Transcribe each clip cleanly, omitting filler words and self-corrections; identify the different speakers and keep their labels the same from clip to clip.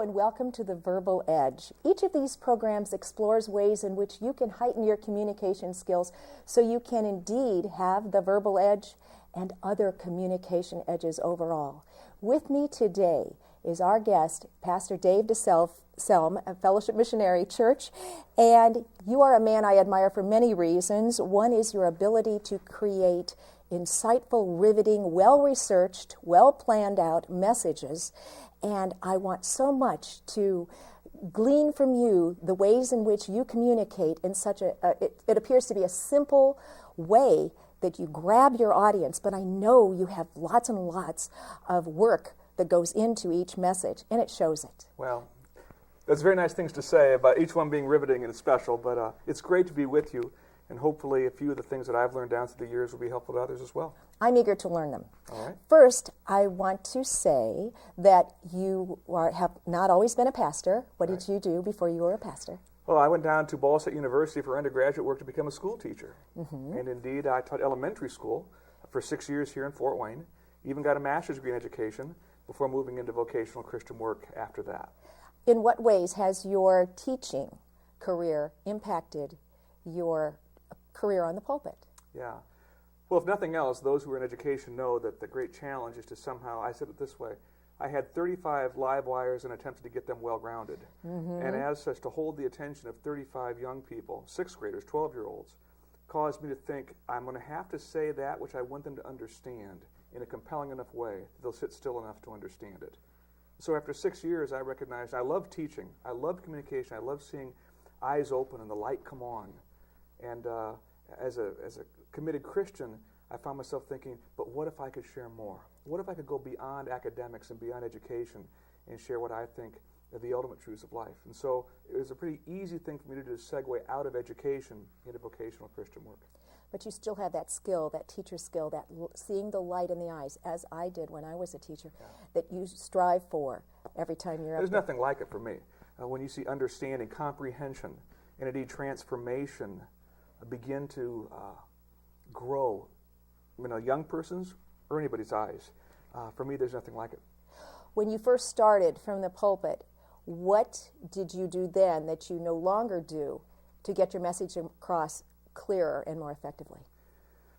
Speaker 1: Welcome to the Verbal Edge. Each of these programs explores ways in which you can heighten your communication skills so you can indeed have the verbal edge and other communication edges overall. With me today is our guest, Pastor Dave DeSelm of Fellowship Missionary Church, and you are a man I admire for many reasons. One is your ability to create insightful, riveting, well-researched, well-planned out messages. And I want so much to glean from you the ways in which you communicate in such it appears to be a simple way that you grab your audience, but I know you have lots and lots of work that goes into each message, and it shows it.
Speaker 2: Well, that's very nice things to say about each one being riveting and special, but it's great to be with you, and hopefully a few of the things that I've learned down through the years will be helpful to others as well.
Speaker 1: I'm eager to learn them.
Speaker 2: All right.
Speaker 1: First, I want to say that you have not always been a pastor. What did you do before you were a pastor?
Speaker 2: Well, I went down to Ball State University for undergraduate work to become a school teacher.
Speaker 1: Mm-hmm.
Speaker 2: And indeed, I taught elementary school for 6 years here in Fort Wayne, even got a master's degree in education before moving into vocational Christian work after that.
Speaker 1: In what ways has your teaching career impacted your career on the pulpit?
Speaker 2: Yeah. Well, if nothing else, those who are in education know that the great challenge is to somehow, I said it this way, I had 35 live wires and attempted to get them well-grounded.
Speaker 1: Mm-hmm.
Speaker 2: And as such, to hold the attention of 35 young people, 6th graders, 12-year-olds, caused me to think, I'm going to have to say that which I want them to understand in a compelling enough way that they'll sit still enough to understand it. So after 6 years, I recognized I love teaching, I love communication, I love seeing eyes open and the light come on. And as a committed Christian, I found myself thinking, but what if I could share more? What if I could go beyond academics and beyond education and share what I think are the ultimate truths of life? And so it was a pretty easy thing for me to do to segue out of education into vocational Christian work.
Speaker 1: But you still have that skill, that teacher skill, that seeing the light in the eyes, as I did when I was a teacher, that you strive for every time you're
Speaker 2: There's
Speaker 1: up there.
Speaker 2: nothing like it for me. When you see understanding, comprehension, and indeed transformation begin to grow in a young person's or anybody's eyes. For me, there's nothing like it.
Speaker 1: When you first started from the pulpit, what did you do then that you no longer do to get your message across clearer and more effectively?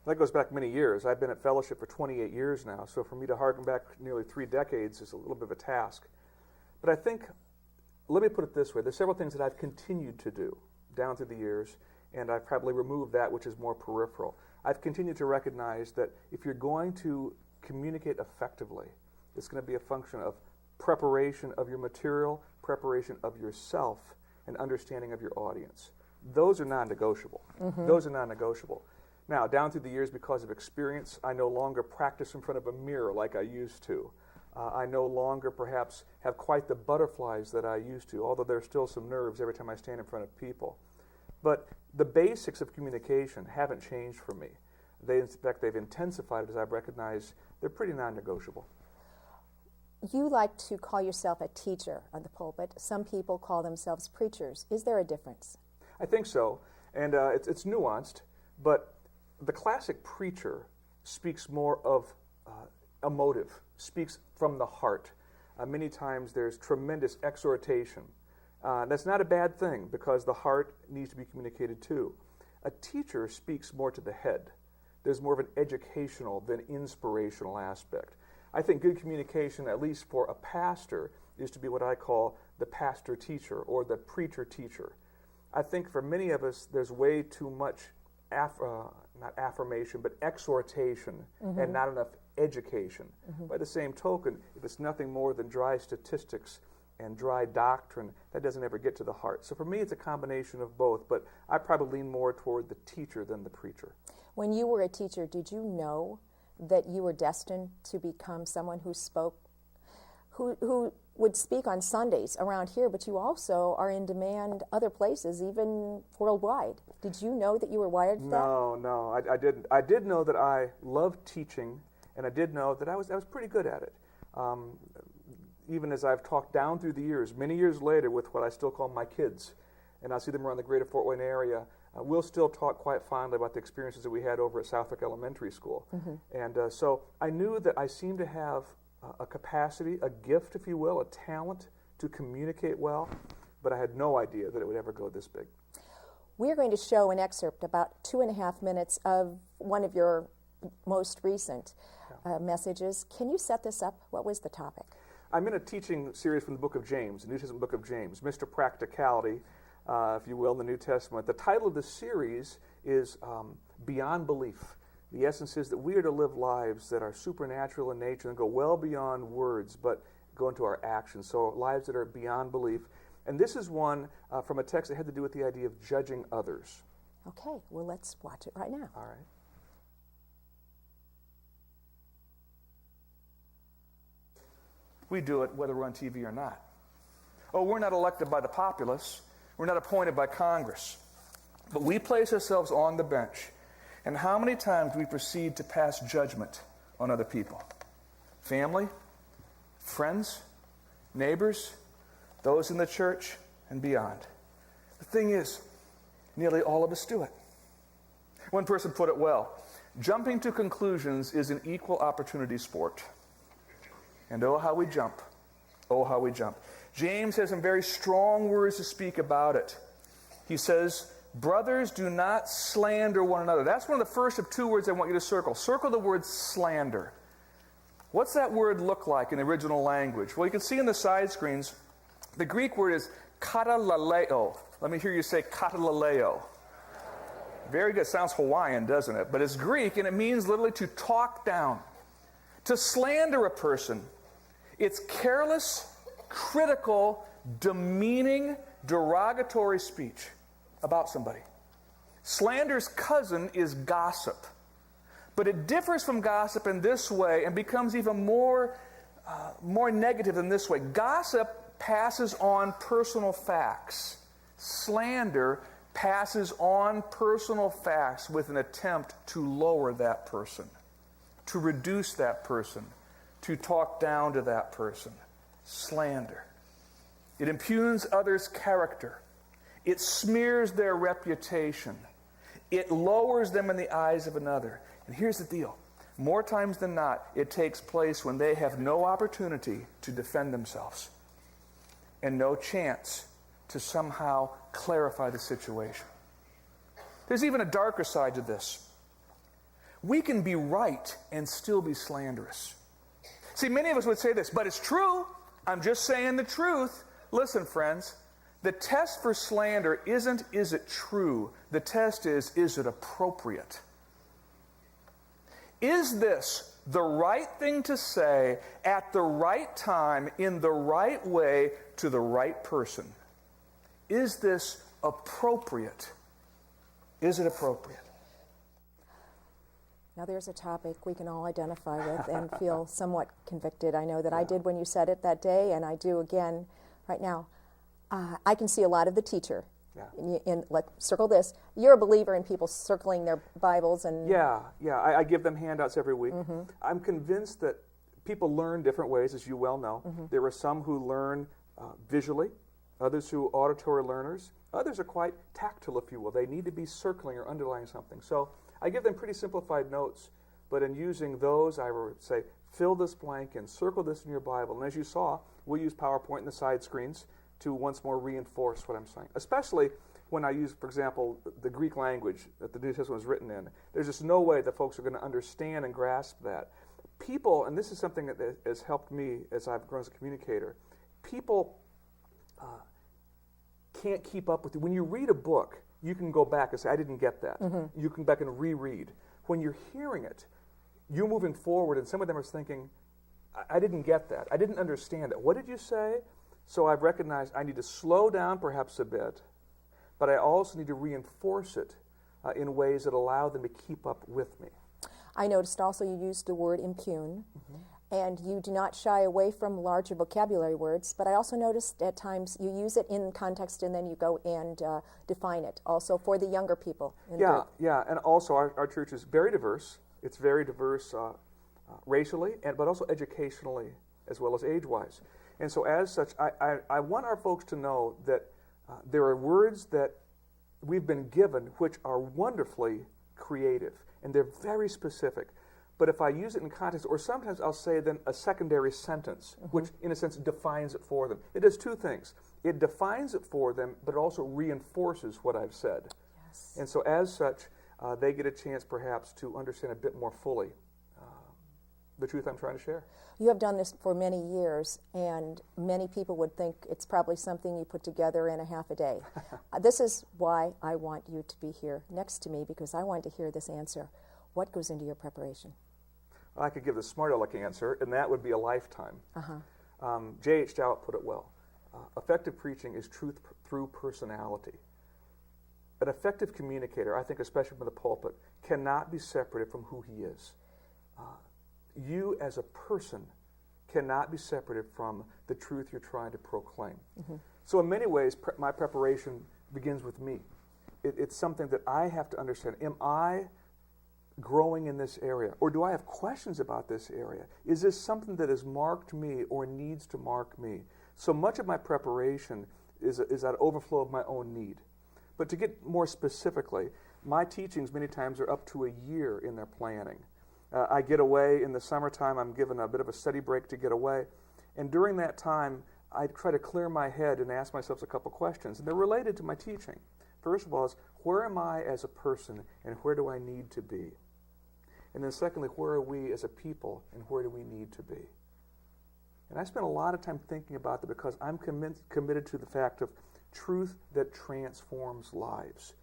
Speaker 2: That goes back many years. I've been at Fellowship for 28 years now, so for me to harken back nearly 3 decades is a little bit of a task. But I think, let me put it this way, there's several things that I've continued to do down through the years, and I've probably removed that which is more peripheral. I've continued to recognize that if you're going to communicate effectively, it's going to be a function of preparation of your material, preparation of yourself, and understanding of your audience. Those are non-negotiable. Mm-hmm. Those are non-negotiable. Now, down through the years, because of experience, I no longer practice in front of a mirror like I used to. I no longer perhaps have quite the butterflies that I used to, although there's still some nerves every time I stand in front of people. But the basics of communication haven't changed for me. In fact, they've intensified as I've recognized they're pretty non-negotiable.
Speaker 1: You like to call yourself a teacher on the pulpit. Some people call themselves preachers. Is there a difference?
Speaker 2: I think so, and it's nuanced, but the classic preacher speaks more of a motive, speaks from the heart. Many times there's tremendous exhortation. That's not a bad thing because the heart needs to be communicated too. A teacher speaks more to the head. There's more of an educational than inspirational aspect. I think good communication, at least for a pastor, is to be what I call the pastor-teacher or the preacher-teacher. I think for many of us, there's way too much, not affirmation, but exhortation, mm-hmm. and not enough education. Mm-hmm. By the same token, if it's nothing more than dry statistics and dry doctrine, that doesn't ever get to the heart. So for me, it's a combination of both, but I probably lean more toward the teacher than the preacher.
Speaker 1: When you were a teacher, did you know that you were destined to become someone who spoke, who would speak on Sundays around here, but you also are in demand other places, even worldwide. Did you know that you were wired for that?
Speaker 2: No, I didn't. I did know that I loved teaching, and I did know that I was pretty good at it. Even as I've talked down through the years, many years later with what I still call my kids, and I see them around the greater Fort Wayne area, we'll still talk quite fondly about the experiences that we had over at Southwick Elementary School. And so I knew that I seemed to have a capacity, a gift, if you will, a talent to communicate well, but I had no idea that it would ever go this big.
Speaker 1: We're going to show an excerpt, about 2.5 minutes, of one of your most recent messages. Can you set this up? What was the topic?
Speaker 2: I'm in a teaching series from the book of James, the New Testament book of James, Mr. Practicality, if you will, in the New Testament. The title of the series is Beyond Belief. The essence is that we are to live lives that are supernatural in nature and go well beyond words, but go into our actions. So lives that are beyond belief. And this is one from a text that had to do with the idea of judging others.
Speaker 1: Okay, well, let's watch it right now.
Speaker 2: All right. We do it whether we're on TV or not. Oh, we're not elected by the populace. We're not appointed by Congress. But we place ourselves on the bench. And how many times do we proceed to pass judgment on other people? Family, friends, neighbors, those in the church, and beyond. The thing is, nearly all of us do it. One person put it well: jumping to conclusions is an equal opportunity sport. And oh, how we jump. Oh, how we jump. James has some very strong words to speak about it. He says, brothers, do not slander one another. That's one of the first of two words I want you to circle. Circle the word slander. What's that word look like in the original language? Well, you can see in the side screens, the Greek word is katalaleo. Let me hear you say katalaleo. Very good. Sounds Hawaiian, doesn't it? But it's Greek, and it means literally to talk down. To slander a person, it's careless, critical, demeaning, derogatory speech about somebody. Slander's cousin is gossip. But it differs from gossip in this way and becomes even more negative in this way. Gossip passes on personal facts. Slander passes on personal facts with an attempt to lower that person, to reduce that person, to talk down to that person. Slander. It impugns others' character. It smears their reputation. It lowers them in the eyes of another. And here's the deal. More times than not, it takes place when they have no opportunity to defend themselves and no chance to somehow clarify the situation. There's even a darker side to this. We can be right and still be slanderous. See, many of us would say this, but it's true. I'm just saying the truth. Listen, friends, the test for slander isn't, is it true? The test is it appropriate? Is this the right thing to say at the right time, in the right way, to the right person? Is this appropriate? Is it appropriate?
Speaker 1: Now there's a topic we can all identify with and feel somewhat convicted. I know that I did when you said it that day, and I do again right now. I can see a lot of the teacher. Yeah. Circle this. You're a believer in people circling their Bibles and...
Speaker 2: Yeah. I give them handouts every week. Mm-hmm. I'm convinced that people learn different ways, as you well know. Mm-hmm. There are some who learn visually, others who are auditory learners. Others are quite tactile, if you will. They need to be circling or underlining something. So I give them pretty simplified notes, but in using those, I would say, fill this blank and circle this in your Bible. And as you saw, we'll use PowerPoint in the side screens to once more reinforce what I'm saying, especially when I use, for example, the Greek language that the New Testament was written in. There's just no way that folks are going to understand and grasp that. People, and this is something that has helped me as I've grown as a communicator, people can't keep up with you. When you read a book, you can go back and say, I didn't get that. Mm-hmm. You can go back and reread. When you're hearing it, you're moving forward, and some of them are thinking, I didn't get that. I didn't understand it. What did you say? So I've recognized I need to slow down perhaps a bit, but I also need to reinforce it in ways that allow them to keep up with me.
Speaker 1: I noticed also you used the word impugn, mm-hmm. and you do not shy away from larger vocabulary words, but I also noticed at times you use it in context and then you go and define it, also for the younger people in the group.
Speaker 2: Yeah, and also our church is very diverse. It's very diverse racially, but also educationally, as well as age-wise. And so as such, I want our folks to know that there are words that we've been given which are wonderfully creative, and they're very specific. But if I use it in context, or sometimes I'll say then a secondary sentence, which in a sense defines it for them. It does two things. It defines it for them, but it also reinforces what I've said.
Speaker 1: Yes.
Speaker 2: And so as such, they get a chance perhaps to understand a bit more fully the truth I'm trying to share.
Speaker 1: You have done this for many years, and many people would think it's probably something you put together in a half a day. This is why I want you to be here next to me, because I want to hear this answer. What goes into your preparation?
Speaker 2: I could give the smart aleck answer, and that would be a lifetime. J.H. Jowett put it well. Effective preaching is truth through personality. An effective communicator, I think especially from the pulpit, cannot be separated from who he is. You as a person cannot be separated from the truth you're trying to proclaim. So in many ways, my preparation begins with me. It's something that I have to understand. Am I growing in this area? Or do I have questions about this area? Is this something that has marked me or needs to mark me? So much of my preparation is that overflow of my own need. But to get more specifically, my teachings many times are up to a year in their planning. I get away in the summertime. I'm given a bit of a study break to get away. And during that time, I try to clear my head and ask myself a couple questions. And they're related to my teaching. First of all is, where am I as a person and where do I need to be? And then secondly, where are we as a people and where do we need to be? And I spend a lot of time thinking about that because I'm committed to the fact of truth that transforms lives.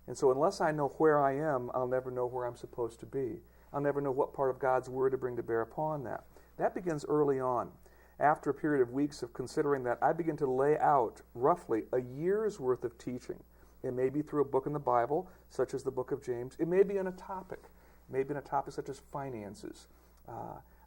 Speaker 2: And so unless I know where I am, I'll never know where I'm supposed to be. I'll never know what part of God's Word to bring to bear upon that. That begins early on. After a period of weeks of considering that, I begin to lay out roughly a year's worth of teaching. It may be through a book in the Bible, such as the book of James. It may be on a topic. Maybe in a topic such as finances.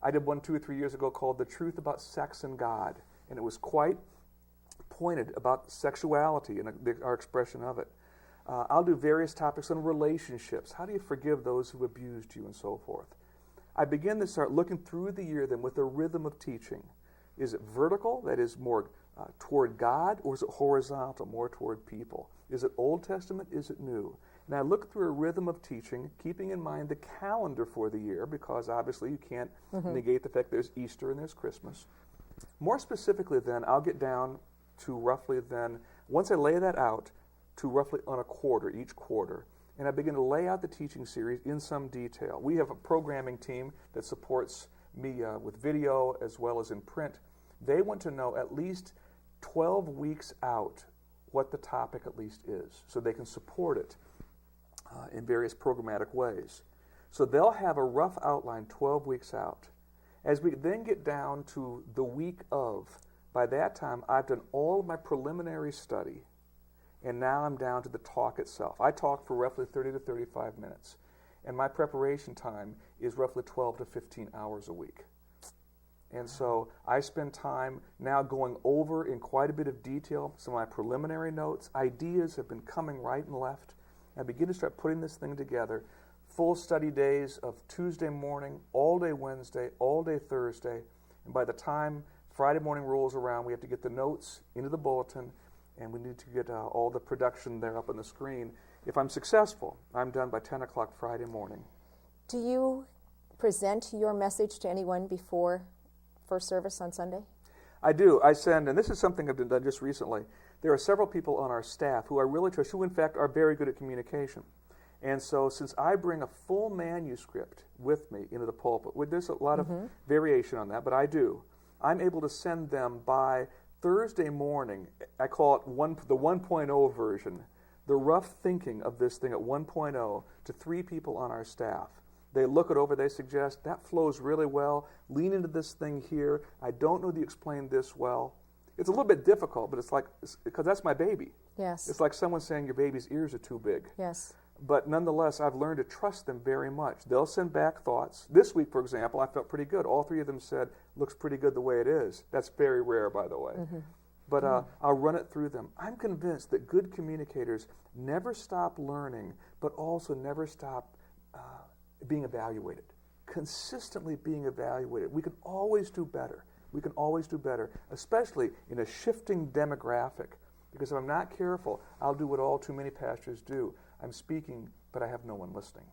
Speaker 2: I did one 2 or 3 years ago called The Truth About Sex and God, and it was quite pointed about sexuality and our expression of it. I'll do various topics on relationships. How do you forgive those who abused you and so forth? I begin to start looking through the year then with a rhythm of teaching. Is it vertical, that is more toward God, or is it horizontal, more toward people? Is it Old Testament, is it New? And I look through a rhythm of teaching, keeping in mind the calendar for the year, because obviously you can't negate the fact there's Easter and there's Christmas. More specifically then, I'll get down to roughly then, once I lay that out, to roughly on a quarter, each quarter. And I begin to lay out the teaching series in some detail. We have a programming team that supports me with video as well as in print. They want to know at least 12 weeks out what the topic at least is, so they can support it in various programmatic ways. So they'll have a rough outline 12 weeks out. As we then get down to the week of, by that time I've done all of my preliminary study, and now I'm down to the talk itself. I talk for roughly 30 to 35 minutes, and my preparation time is roughly 12 to 15 hours a week. And so I spend time now going over in quite a bit of detail some of my preliminary notes. Ideas have been coming right and left. I begin to start putting this thing together. Full study days of Tuesday morning, all day Wednesday, all day Thursday. And by the time Friday morning rolls around, we have to get the notes into the bulletin, and we need to get all the production there up on the screen. If I'm successful, I'm done by 10 o'clock Friday morning.
Speaker 1: Do you present your message to anyone before first service on Sunday?
Speaker 2: I do. I send, and this is something I've done just recently. There are several people on our staff who I really trust, who in fact are very good at communication. And so since I bring a full manuscript with me into the pulpit, there's a lot of variation on that, but I do. I'm able to send them by Thursday morning. I call it the 1.0 version, the rough thinking of this thing at 1.0 to 3 people on our staff. They look it over, they suggest, that flows really well, lean into this thing here, I don't know that you explained this well. It's a little bit difficult, but it's like, because that's my baby.
Speaker 1: Yes.
Speaker 2: It's like someone saying your baby's ears are too big.
Speaker 1: Yes.
Speaker 2: But nonetheless, I've learned to trust them very much. They'll send back thoughts. This week, for example, I felt pretty good. All three of them said, looks pretty good the way it is. That's very rare, by the way. But I'll run it through them. I'm convinced that good communicators never stop learning, but also never stop being evaluated. Consistently being evaluated. We can always do better. We can always do better, especially in a shifting demographic. Because if I'm not careful, I'll do what all too many pastors do. I'm speaking, but I have no one listening.